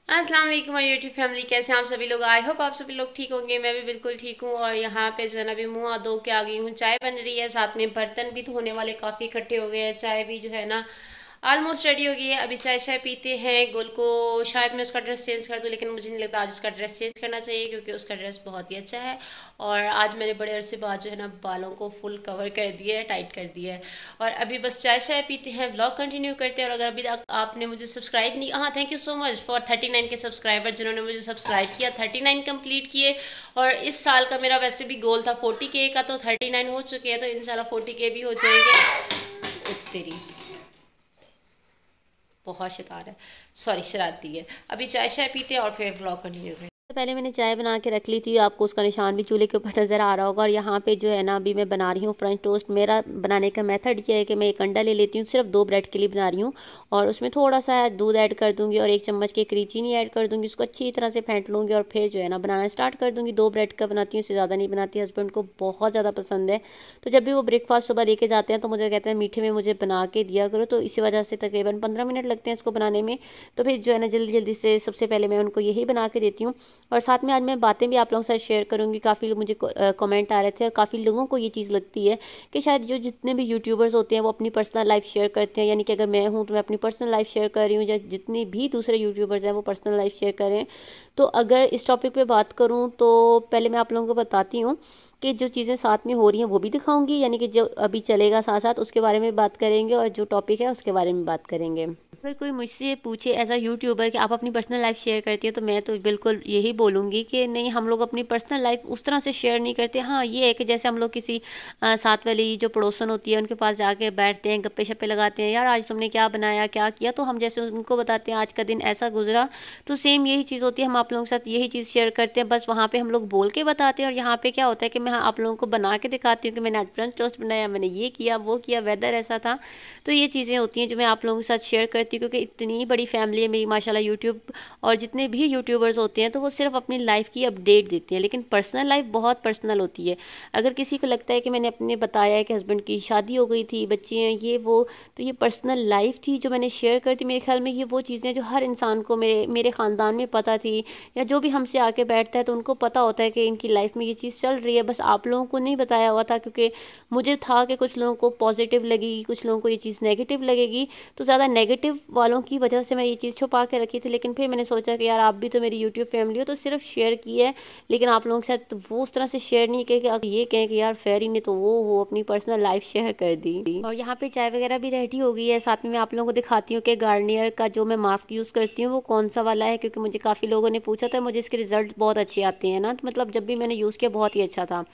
अस्सलाम वालेकुम और यूट्यूब फैमिली, कैसे हैं आप सभी लोग। आई होप आप सभी लोग ठीक होंगे। मैं भी बिल्कुल ठीक हूँ। और यहाँ पे जो है ना अभी मुँह हाथ धो के आ गई हूँ। चाय बन रही है, साथ में बर्तन भी धोने वाले काफ़ी इकट्ठे हो गए हैं। चाय भी जो है ना ऑलमोस्ट रेडी हो गई है। अभी चाय चाय पीते हैं। गुल को शायद मैं उसका ड्रेस चेंज कर दूँ, लेकिन मुझे नहीं लगता आज उसका ड्रेस चेंज करना चाहिए, क्योंकि उसका ड्रेस बहुत ही अच्छा है। और आज मैंने बड़े अरसे बाद जो है ना बालों को फुल कवर कर दिया है, टाइट कर दिया है। और अभी बस चाय चाय पीते हैं, ब्लॉग कंटिन्यू करते हैं। और अगर अभी तक आपने मुझे सब्सक्राइब नहीं, हाँ thank you so much for 39 के सब्सक्राइबर जिन्होंने मुझे सब्सक्राइब किया, 39 कंप्लीट किए। और इस साल का मेरा वैसे भी गोल था 40K का, तो 39 हो चुके हैं, तो इंशाल्लाह 40K भी हो जाएंगे। तेरी बहुत शैतान है, सॉरी शरारती है। अभी चाय चाय पीते हैं और फिर ब्लॉग कंटिन्यू करें। तो पहले मैंने चाय बना के रख ली थी, आपको उसका निशान भी चूल्हे के ऊपर नज़र आ रहा होगा। और यहाँ पे जो है ना अभी मैं बना रही हूँ फ्रेंच टोस्ट। मेरा बनाने का मेथड ये है कि मैं एक अंडा ले लेती हूँ, सिर्फ 2 ब्रेड के लिए बना रही हूँ। और उसमें थोड़ा सा दूध ऐड कर दूंगी और 1 चम्मच के करीब चीनी ऐड कर दूंगी। उसको अच्छी तरह से फेंट लूँगी और फिर जो है ना बनाना स्टार्ट कर दूंगी। 2 ब्रेड का बनाती हूँ, इससे ज़्यादा नहीं बनाती। हस्बैंड को बहुत ज़्यादा पसंद है, तो जब भी वो ब्रेकफास्ट सुबह लेके जाते हैं तो मुझे कहते हैं मीठे में मुझे बना के दिया करो। तो इसी वजह से तकरीबन 15 मिनट लगते हैं इसको बनाने में। तो फिर जो है ना जल्दी जल्दी से सबसे पहले मैं उनको यही बना के देती हूँ। और साथ में आज मैं बातें भी आप लोगों के साथ शेयर करूंगी। काफ़ी मुझे कमेंट आ रहे थे और काफ़ी लोगों को ये चीज़ लगती है कि शायद जो जितने भी यूट्यूबर्स होते हैं वो अपनी पर्सनल लाइफ शेयर करते हैं, यानी कि अगर मैं हूँ तो मैं अपनी पर्सनल लाइफ शेयर कर रही हूँ, या जितने भी दूसरे यूट्यूबर्स हैं वो पर्सनल लाइफ शेयर करें। तो अगर इस टॉपिक पे बात करूँ तो पहले मैं आप लोगों को बताती हूँ कि जो चीज़ें साथ में हो रही हैं वो भी दिखाऊंगी, यानी कि जो अभी चलेगा साथ साथ उसके बारे में बात करेंगे, और जो टॉपिक है उसके बारे में बात करेंगे। अगर कोई मुझसे पूछे एज अ यूट्यूबर कि आप अपनी पर्सनल लाइफ शेयर करती है, तो मैं तो बिल्कुल यही बोलूँगी कि नहीं, हम लोग अपनी पर्सनल लाइफ उस तरह से शेयर नहीं करते। हाँ ये है कि जैसे हम लोग किसी साथ वाली जो पड़ोसन होती है उनके पास जाके बैठते हैं, गप्पे शप्पे लगाते हैं, यार आज तुमने क्या बनाया क्या किया, तो हम जैसे उनको बताते हैं आज का दिन ऐसा गुजरा। तो सेम यही चीज़ होती है, हम आप लोगों के साथ यही चीज़ शेयर करते हैं। बस वहाँ पे हम लोग बोल के बताते हैं, और यहाँ पे क्या होता है कि मैं आप लोगों को बना के दिखाती हूँ कि मैंने आज फ्रेंच टोस्ट बनाया, मैंने ये किया वो किया, वेदर ऐसा था। तो ये चीज़ें होती हैं जो मैं आप लोगों के साथ शेयर करती हूँ, क्योंकि इतनी बड़ी फैमिली है मेरी माशाल्लाह यूट्यूब। और जितने भी यूट्यूबर्स होते हैं तो वो सिर्फ अपनी लाइफ की अपडेट देते हैं, लेकिन पर्सनल लाइफ बहुत पर्सनल होती है। अगर किसी को लगता है कि मैंने अपने बताया है कि हस्बैंड की शादी हो गई थी, बच्चे हैं, ये वो, तो ये पर्सनल लाइफ थी जो मैंने शेयर कर दी। मेरे ख्याल में ये वो चीज़ें जो हर इंसान को, मेरे मेरे ख़ानदान में पता थी, या जो भी हमसे आके बैठता है तो उनको पता होता है कि इनकी लाइफ में ये चीज़ चल रही है। बस आप लोगों को नहीं बताया हुआ था, क्योंकि मुझे था कि कुछ लोगों को पॉजिटिव लगेगी, कुछ लोगों को ये चीज़ नेगेटिव लगेगी। तो ज़्यादा नेगेटिव वालों की वजह से मैं ये चीज़ छुपा के रखी थी। लेकिन फिर मैंने सोचा कि यार आप भी तो मेरी यूट्यूब फैमिली हो, तो सिर्फ शेयर की है, लेकिन आप लोगों के साथ तो वो उस तरह से शेयर नहीं किया कि आप ये कहें कि यार फेरी ने तो वो अपनी पर्सनल लाइफ शेयर कर दी। और यहाँ पे चाय वगैरह भी रेडी हो गई है। साथ में मैं आप लोगों को दिखाती हूँ कि गार्नियर का जो मैं मास्क यूज़ करती हूँ वो कौन सा वाला है, क्योंकि मुझे काफ़ी लोगों ने पूछा था, मुझे इसके रिजल्ट बहुत अच्छे आते हैं ना, तो मतलब जब भी मैंने यूज़ किया बहुत ही अच्छा था।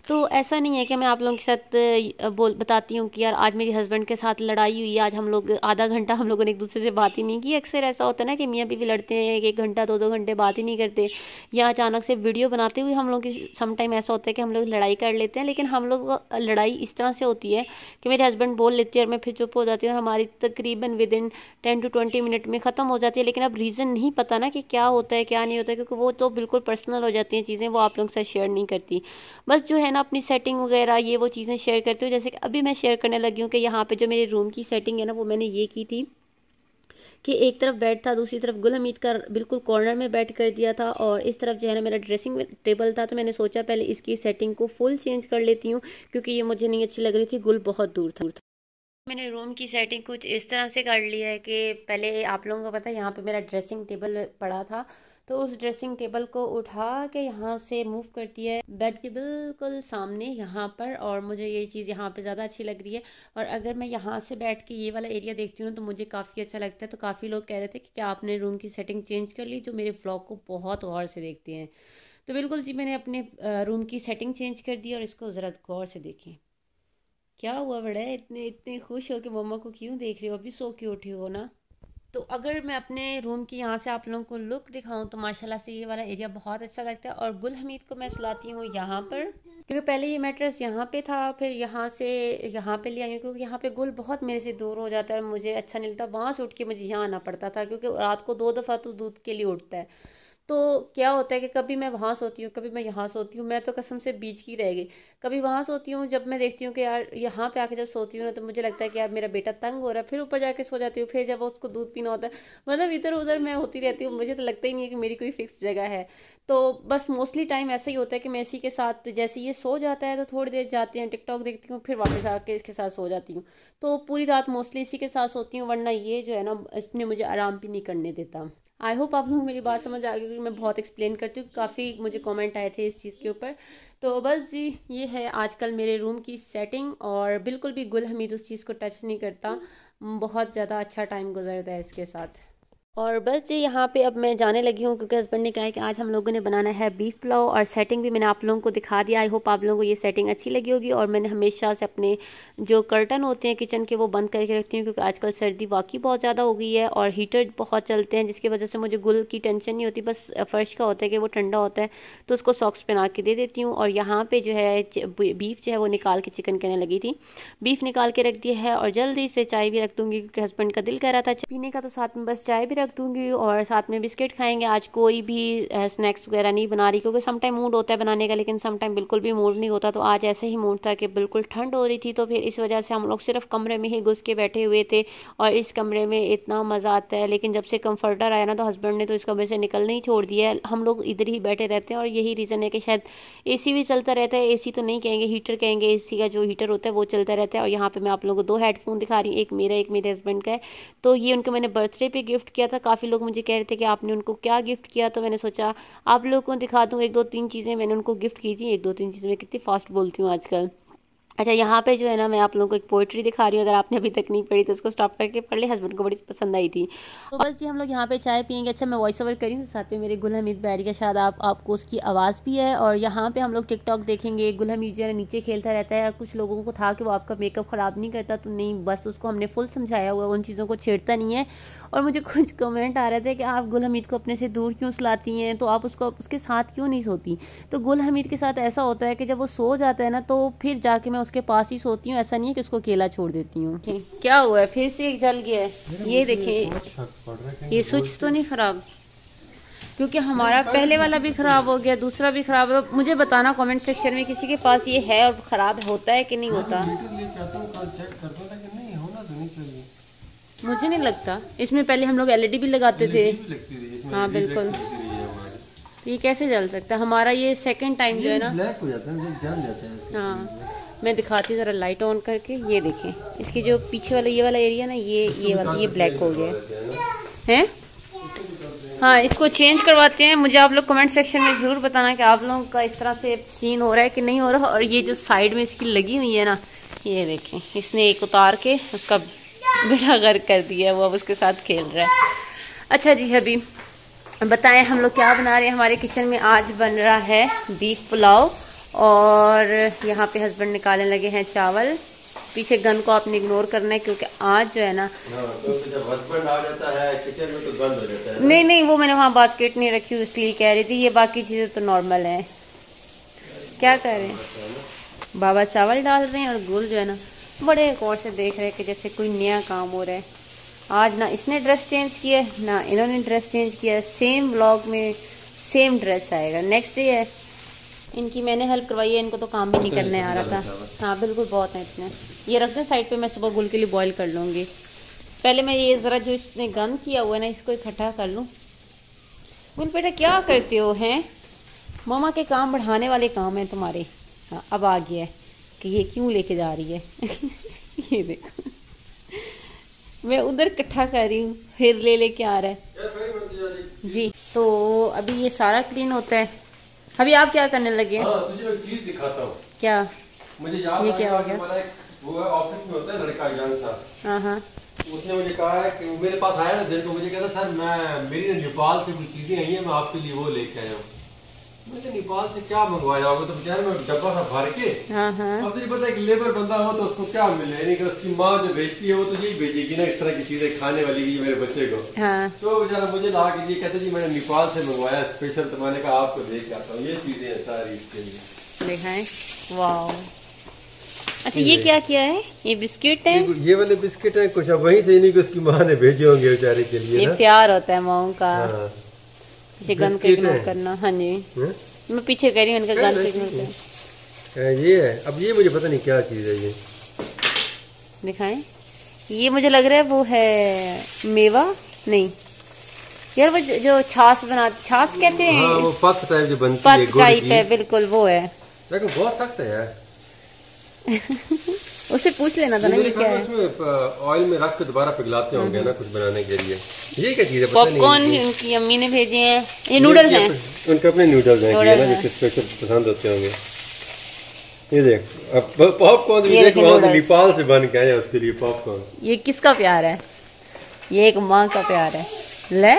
तो ऐसा नहीं है कि मैं आप लोगों के साथ बोल बताती हूँ कि यार आज मेरे हस्बैंड के साथ लड़ाई हुई, आज हम लोग आधा घंटा हम लोगों ने एक दूसरे से बात ही नहीं की। अक्सर ऐसा होता है ना कि मियाँ बीवी लड़ते हैं, 1 1 घंटा 2 2 घंटे बात ही नहीं करते, या अचानक से वीडियो बनाते हुए हम लोग की सम टाइम ऐसा होता है कि हम लोग लड़ाई कर लेते हैं। लेकिन हम लोग लड़ाई इस तरह से होती है कि मेरे हस्बैंड बोल लेते हैं और मैं फिर चुप हो जाती हूँ, और हमारी तकरीबन विद इन 10 to 20 मिनट में ख़त्म हो जाती है। लेकिन अब रीज़न नहीं पता ना कि क्या होता है क्या नहीं होता है, क्योंकि वो तो बिल्कुल पर्सनल हो जाती हैं चीज़ें, वो आप लोगों के साथ शेयर नहीं करती। बस जो है ना अपनी सेटिंग वगैरह ये वो चीज़ें शेयर करती हूँ। जैसे कि अभी मैं शेयर करने लगी हूँ कि यहाँ पे जो मेरे रूम की सेटिंग है ना, वो मैंने ये की थी कि एक तरफ बेड था, दूसरी तरफ गुल हमीद का बिल्कुल कॉर्नर में बेड कर दिया था, और इस तरफ जो है ना मेरा ड्रेसिंग टेबल था। तो मैंने सोचा पहले इसकी सेटिंग को फुल चेंज कर लेती हूँ, क्योंकि ये मुझे नहीं अच्छी लग रही थी, गुल बहुत दूर था। मैंने रूम की सेटिंग कुछ इस तरह से कर ली है कि पहले आप लोगों को पता है यहाँ पे मेरा ड्रेसिंग टेबल पड़ा था, तो उस ड्रेसिंग टेबल को उठा के यहाँ से मूव करती है बेड के बिल्कुल सामने यहाँ पर, और मुझे ये चीज़ यहाँ पे ज़्यादा अच्छी लग रही है। और अगर मैं यहाँ से बैठ के ये वाला एरिया देखती हूँ तो मुझे काफ़ी अच्छा लगता है। तो काफ़ी लोग कह रहे थे कि क्या आपने रूम की सेटिंग चेंज कर ली, जो मेरे व्लॉग को बहुत गौर से देखते हैं। तो बिल्कुल जी, मैंने अपने रूम की सेटिंग चेंज कर दी, और इसको ज़रा गौर से देखें। क्या हुआ बड़ा है, इतने इतने खुश हो कि मम्मा को क्यों देख रही हो, अभी सो के उठी हो ना। तो अगर मैं अपने रूम की यहाँ से आप लोगों को लुक दिखाऊं तो माशाल्लाह से ये वाला एरिया बहुत अच्छा लगता है। और गुल हमीद को मैं सुलाती हूँ यहाँ पर, क्योंकि पहले ये मैट्रेस यहाँ पे था, फिर यहाँ से यहाँ पे ले आई हूँ, क्योंकि यहाँ पे गुल बहुत मेरे से दूर हो जाता है और मुझे अच्छा नहीं लगता। वहाँ से उठ के मुझे यहाँ आना पड़ता था, क्योंकि रात को 2 दफ़ा तो दूध के लिए उठता है। तो क्या होता है कि कभी मैं वहाँ सोती हूँ, कभी मैं यहाँ सोती हूँ। मैं तो कसम से बीच की रह गई। कभी वहाँ सोती हूँ, जब मैं देखती हूँ कि यार यहाँ पे आके जब सोती हूँ ना तो मुझे लगता है कि यार मेरा बेटा तंग हो रहा है, फिर ऊपर जाके सो जाती हूँ, फिर जब उसको दूध पीना होता है, मतलब इधर उधर मैं होती रहती हूँ। मुझे तो लगता ही नहीं है कि मेरी कोई फिक्स जगह है। तो बस मोस्टली टाइम ऐसा ही होता है कि मैं इसी के साथ, जैसे ये सो जाता है तो थोड़ी देर जाती हैं, टिकटॉक देखती हूँ, फिर वापस आके इसके साथ सो जाती हूँ। तो पूरी रात मोस्टली इसी के साथ सोती हूँ, वरना ये जो है ना इसने मुझे आराम भी नहीं करने देता। आई होप आप लोग मेरी बात समझ आ गई, क्योंकि मैं बहुत एक्सप्लेन करती हूँ, काफ़ी मुझे कमेंट आए थे इस चीज़ के ऊपर। तो बस जी, ये है आजकल मेरे रूम की सेटिंग, और बिल्कुल भी गुल हमीद उस चीज़ को टच नहीं करता। बहुत ज़्यादा अच्छा टाइम गुजरता है इसके साथ। और बस जी, यहाँ पे अब मैं जाने लगी हूँ, क्योंकि हस्बैंड ने कहा है कि आज हम लोगों ने बनाना है बीफ पुलाव, और सेटिंग भी मैंने आप लोगों को दिखा दिया। आई होप आप लोगों को ये सेटिंग अच्छी लगी होगी। और मैंने हमेशा से अपने जो कर्टन होते हैं किचन के वो बंद करके रखती हूँ, क्योंकि आजकल सर्दी वाकई बहुत ज़्यादा हो गई है और हीटर बहुत चलते हैं, जिसकी वजह से मुझे गुल की टेंशन नहीं होती। बस फर्श का होता है कि वो ठंडा होता है तो उसको सॉक्स पहना के दे देती हूँ। और यहाँ पर जो है बीफ जो है वो निकाल के चिकन कहने लगी थी, बीफ निकाल के रख दिया है। और जल्दी से चाय भी रख दूँगी, क्योंकि हस्बैंड का दिल कर रहा था पीने का, तो साथ में बस चाय भी रख दूँगी और साथ में बिस्किट खाएंगे। आज कोई भी स्नैक्स वगैरह नहीं बना रही, क्योंकि सम टाइम मूड होता है बनाने का, लेकिन सम टाइम बिल्कुल भी मूड नहीं होता। तो आज ऐसे ही मूड था कि बिल्कुल ठंड हो रही थी, तो फिर इस वजह से हम लोग सिर्फ कमरे में ही घुस के बैठे हुए थे। और इस कमरे में इतना मज़ा आता है, लेकिन जब से कंफर्टर आया ना तो हस्बैंड ने तो इस कमरे से निकलना ही छोड़ दिया है। हम लोग इधर ही बैठे रहते हैं, और यही रीज़न है कि शायद एसी भी चलता रहता है। एसी तो नहीं कहेंगे, हीटर कहेंगे। एसी का जो हीटर होता है वो चलता रहता है। और यहाँ पे मैं आप लोगों को 2 हेडफोन दिखा रही हूँ, एक मेरा एक मेरे हस्बैंड का है। तो ये उनको मैंने बर्थडे पे गिफ्ट किया था। काफ़ी लोग मुझे कह रहे थे कि आपने उनको क्या गिफ्ट किया, तो मैंने सोचा आप लोगों को दिखा दूँ। 1-2-3 चीज़ें मैंने उनको गिफ्ट की थी। 1-2-3 चीज़ें, मैं कितनी फास्ट बोलती हूँ आजकल। अच्छा, यहाँ पे जो है ना मैं आप लोगों को एक पोइट्री दिखा रही हूँ, अगर आपने अभी तक नहीं पढ़ी तो उसको स्टॉप करके पढ़ ले, हस्बैंड को बड़ी पसंद आई थी। तो बस जी, हम लोग यहाँ पे चाय पियेंगे। अच्छा, मैं वॉइस ओवर करी हूँ, साथ में मेरे गुल हमीद बैठ गया, शायद आपको उसकी आवाज़ भी है। और यहाँ पे हम लोग टिकटॉक देखेंगे। गुल हमीद जो है नीचे खेलता रहता है। कुछ लोगों को था कि वो आपका मेकअप ख़राब नहीं करता, तो नहीं, बस उसको हमने फुल समझाया हुआ, उन चीज़ों को छेड़ता नहीं है। और मुझे कुछ कमेंट आ रहे थे कि आप गुल हमीद को अपने से दूर क्यों सुलाती हैं, तो आप उसके साथ क्यों नहीं सोती। तो गुल हमीद के साथ ऐसा होता है कि जब वो सो जाता है ना तो फिर जाके मैं उसके पास ही सोती हूँ। ऐसा नहीं है कि उसको अकेला छोड़ देती हूँ। क्या हुआ है, फिर से एक जल गया है। ये देखिए, ये स्विच तो नहीं खराब, क्योंकि हमारा पहले वाला भी खराब हो गया, दूसरा भी खराब है। मुझे बताना कमेंट सेक्शन में किसी के पास ये है और खराब होता है कि नहीं होता। मुझे नहीं लगता। इसमें पहले हम लोग एलईडी भी लगाते थे। हाँ बिल्कुल। ये कैसे जल सकता है? हमारा ये सेकंड टाइम जो है ना ब्लैक हो जाता है, जल जाता है। हाँ, मैं दिखाती हूँ ज़रा लाइट ऑन करके। ये देखें, इसकी जो पीछे वाला ये वाला एरिया ना, ये ब्लैक हो गया है। हाँ, इसको चेंज करवाते हैं। मुझे आप लोग कमेंट सेक्शन में ज़रूर बताना कि आप लोगों का इस तरह से सीन हो रहा है कि नहीं हो रहा। और ये जो साइड में इसकी लगी हुई है ना, ये देखें, इसने एक उतार के उसका बेड़ा गर्क कर दिया, वो अब उसके साथ खेल रहा है। अच्छा जी, अभी बताएं हम लोग क्या बना रहे हैं। हमारे किचन में आज बन रहा है बीफ पुलाव, और यहाँ पे हस्बैंड निकालने लगे हैं चावल। पीछे गन को आपने इग्नोर करना है, क्योंकि आज जो है ना तो जब हस्बैंड आ जाता है किचन में तो बंद हो जाता है। नहीं, वो मैंने वहाँ बास्केट नहीं रखी हुई, इसलिए कह रही थी। ये बाकी चीज़ें तो नॉर्मल हैं। क्या कर रहे हैं बाबा, चावल डाल रहे हैं, और गुल जो है ना बड़े गौर से देख रहे हैं कि जैसे कोई नया काम हो रहा है। आज ना इसने ड्रेस चेंज किया है, ना इन्होंने ड्रेस चेंज किया है। सेम व्लॉग में सेम ड्रेस आएगा। नेक्स्ट डे है, इनकी मैंने हेल्प करवाई है, इनको तो काम भी नहीं करने आ रहा था। हाँ बिल्कुल, बहुत है इतने। ये रख दें साइड पे, मैं सुबह गुल के लिए बॉईल कर लूँगी। पहले मैं ये ज़रा जो इसने गन किया हुआ है ना, इसको इकट्ठा कर लूँ। गुल बेटा क्या करते हो हैं? मामा के काम बढ़ाने वाले काम हैं तुम्हारे। हाँ, अब आ गया है कि ये क्यों लेके जा रही है। ये देखो, मैं उधर इकट्ठा कर रही हूँ, फिर लेके आ रहा है जी। तो अभी ये सारा क्लीन होता है। अभी आप क्या करने लगे? तुझे मैं चीज दिखाता हूँ। क्या? मुझे याद ये क्या हो गया? वो ऑफिस में होता है लड़का यंग सा। हाँ। उसने मुझे कहा है कि वो मेरे पास आया ना दिन को, मुझे कहता सर मेरी नेपाल से कुछ चीजें आई है, मैं आपके लिए वो लेके आया हूँ। मैंने नेपाल से क्या मंगवाया होगा, तो बेचारे मैं डब्बा सा भर के। अब तुझे पता है कि लेबर बंदा हो तो उसको क्या मिले, यानी कि उसकी माँ जो भेजती है वो तो यही भेजेगी ना, इस तरह की चीजें खाने वाली की मेरे बच्चे को। तो बेचारा मुझे ला के ये कहते जी मैंने नेपाल से मंगवाया स्पेशल, तो मैंने कहा आपको लेके आता हूँ। ये चीजें हैं सारी इसके लिए। दिखाएं। वाह, अच्छा ये क्या किया है? ये बिस्किट है, ये वाले बिस्किट है कुछ। अब वहीं से नहीं कि उसकी माँ ने भेजे होंगे बेचारे के लिए। ये प्यार होता है माँ का। पीछे गन को इग्नोर करना। हाँ जी मैं पीछे कह रही हूँ इनका गन को इग्नोर करना। ये है, अब ये मुझे पता नहीं क्या चीज़ है ये, दिखाएं। ये मुझे लग रहा है वो है मेवा, नहीं यार वो जो छाछ बनाते, छाछ कहते हैं। हाँ, वो पत्त टाइप जो बनती है, पत्त टाइप है बिल्कुल वो है, लेकिन बहुत सख्त है यार। उससे पूछ लेना था ना ये क्या है। उसमें ऑयल में रख के दोबारा पिघलाते होंगे ना कुछ बनाने के लिए। ये क्या चीज़ है? पॉपकॉर्न उनकी अम्मी ने भेजे हैं, ये नूडल्स हैं, उनके अपने नूडल्स हैं ना, जिसके स्पेशल पसंद होते होंगे। ये देख, अब पॉपकॉर्न भी देख, नेपाल से बन के आए उसके लिए पॉपकॉर्न। ये किसका प्यार है? ये एक माँ का प्यार है। ले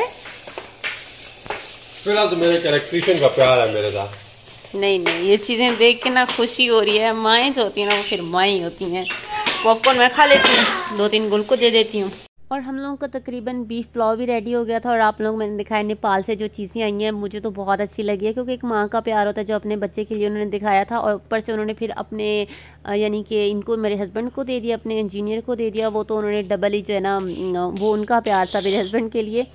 फिलहाल तो मेरे इलेक्ट्रिशियन का प्यार है मेरे साथ। नहीं नहीं, ये चीज़ें देख के ना खुशी हो रही है। माएँ जो होती हैं ना वो फिर माँ ही होती हैं। पॉपकॉर्न मैं खा लेती हूँ, 2-3 गुल को दे देती हूँ। और हम लोगों का तकरीबन बीफ पुलाव भी रेडी हो गया था। और आप लोग मैंने दिखाया नेपाल से जो चीज़ें आई हैं मुझे तो बहुत अच्छी लगी है, क्योंकि एक माँ का प्यार होता है जो अपने बच्चे के लिए उन्होंने दिखाया था। और ऊपर से उन्होंने फिर अपने यानी कि इनको मेरे हस्बैंड को दे दिया, अपने इंजीनियर को दे दिया। वो तो उन्होंने डबल ही जो है ना वो उनका प्यार था मेरे हस्बैंड के लिए।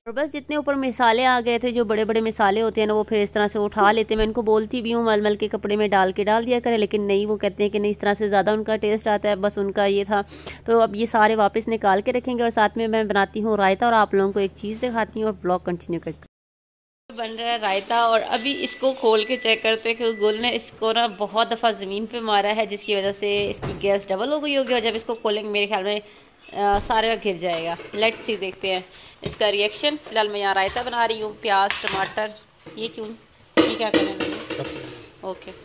और बस जितने ऊपर मिसाले आ गए थे, जो बड़े बड़े मिसाले होते हैं ना वो फिर इस तरह से उठा लेते हैं। मैं इनको बोलती भी हूँ मलमल के कपड़े में डाल दिया करें, लेकिन नहीं, वो कहते हैं कि नहीं इस तरह से ज़्यादा उनका टेस्ट आता है। बस उनका ये था। तो अब ये सारे वापस निकाल के रखेंगे। और साथ में मैं बनाती हूँ रायता, और आप लोगों को एक चीज़ दिखाती हूँ और ब्लॉग कंटिन्यू करती हूँ। बन रहा है रायता, और अभी इसको खोल के चेक करते हैं कि गुल ने इसको ना बहुत दफ़ा ज़मीन पे मारा है, जिसकी वजह से इसकी गैस डबल हो गई होगी। और जब इसको खोलेंगे मेरे ख्याल में सारा गिर जाएगा। लेट्स सी, देखते हैं इसका रिएक्शन। फिलहाल मैं यहाँ रायता बना रही हूँ, प्याज टमाटर। ये क्यों, ये क्या करें? ओके।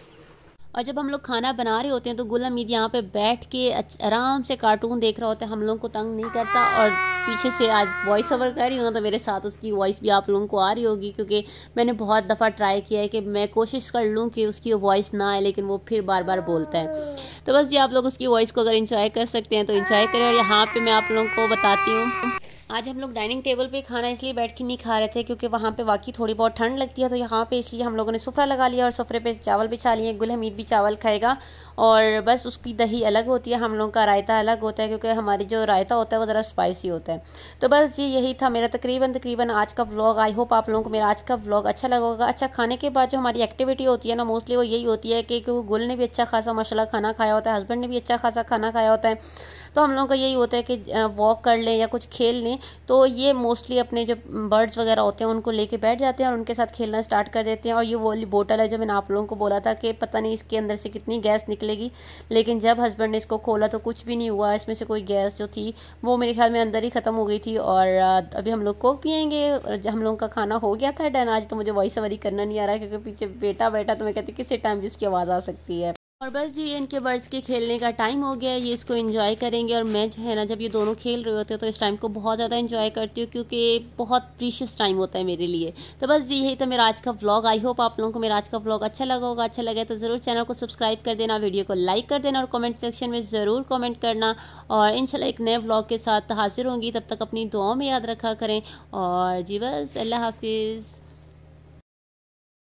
और जब हम लोग खाना बना रहे होते हैं तो गुल हमीद यहाँ पे बैठ के आराम से कार्टून देख रहा होता है, हम लोगों को तंग नहीं करता। और पीछे से आज वॉइस ओवर कर रही हूँ तो मेरे साथ उसकी वॉइस भी आप लोगों को आ रही होगी, क्योंकि मैंने बहुत दफ़ा ट्राई किया है कि मैं कोशिश कर लूँ कि उसकी वॉइस ना आए, लेकिन वो फिर बार बार बोलता है। तो बस जी, आप लोग उसकी वॉइस को अगर इंजॉय कर सकते हैं तो इंजॉय करें। और यहाँ पर मैं आप लोगों को बताती हूँ, आज हम लोग डाइनिंग टेबल पे खाना इसलिए बैठ के नहीं खा रहे थे क्योंकि वहाँ पे वाकई थोड़ी बहुत ठंड लगती है। तो यहाँ पे इसलिए हम लोगों ने सुफरा लगा लिया और सुफरे पे चावल बिछा लिए। गुल हमीद भी चावल खाएगा, और बस उसकी दही अलग होती है, हम लोगों का रायता अलग होता है, क्योंकि हमारी जो रायता होता है वो ज़रा स्पाइसी होता है। तो बस यही था मेरा तकरीबन आज का व्लॉग। आई होप आप लोगों को मेरा आज का व्लॉग अच्छा लगा होगा। अच्छा, खाने के बाद जो हमारी एक्टिविटी होती है ना, मोस्टली वो यही होती है कि गुल ने भी अच्छा खासा माशाल्लाह खाना खाया होता है, हस्बैंड ने भी अच्छा खासा खाना खाया होता है। तो हम लोगों का यही होता है कि वॉक कर लें या कुछ खेल लें। तो ये मोस्टली अपने जो बर्ड्स वगैरह होते हैं उनको लेके बैठ जाते हैं और उनके साथ खेलना स्टार्ट कर देते हैं। और ये वाली बोतल है जो मैंने आप लोगों को बोला था कि पता नहीं इसके अंदर से कितनी गैस निकलेगी, लेकिन जब हस्बैंड ने इसको खोला तो कुछ भी नहीं हुआ। इसमें से कोई गैस जो थी वो मेरे ख्याल में अंदर ही ख़त्म हो गई थी। और अभी हम लोग कोक पियेंगे। हम लोगों का खाना हो गया था डन। आज तो मुझे वॉइस ओवर ही करना नहीं आ रहा है क्योंकि पीछे बेटा बैठा, तो मैं कहती किसी टाइम भी उसकी आवाज़ आ सकती है। और बस जी, इनके बर्ड्स के खेलने का टाइम हो गया है, ये इसको एंजॉय करेंगे। और मैं जो है ना, जब ये दोनों खेल रहे होते हैं तो इस टाइम को बहुत ज़्यादा एंजॉय करती हूँ, क्योंकि बहुत प्रीशियस टाइम होता है मेरे लिए। तो बस जी, यही था मेरा आज का व्लॉग। आई होप आप लोगों को मेरा आज का व्लॉग अच्छा लगा होगा। अच्छा लगे तो ज़रूर चैनल को सब्सक्राइब कर देना, वीडियो को लाइक कर देना और कमेंट सेक्शन में ज़रूर कमेंट करना। और इंशाल्लाह एक नए व्लॉग के साथ हाजिर होंगी, तब तक अपनी दुआओं में याद रखा करें। और जी बस, अल्लाह हाफिज़।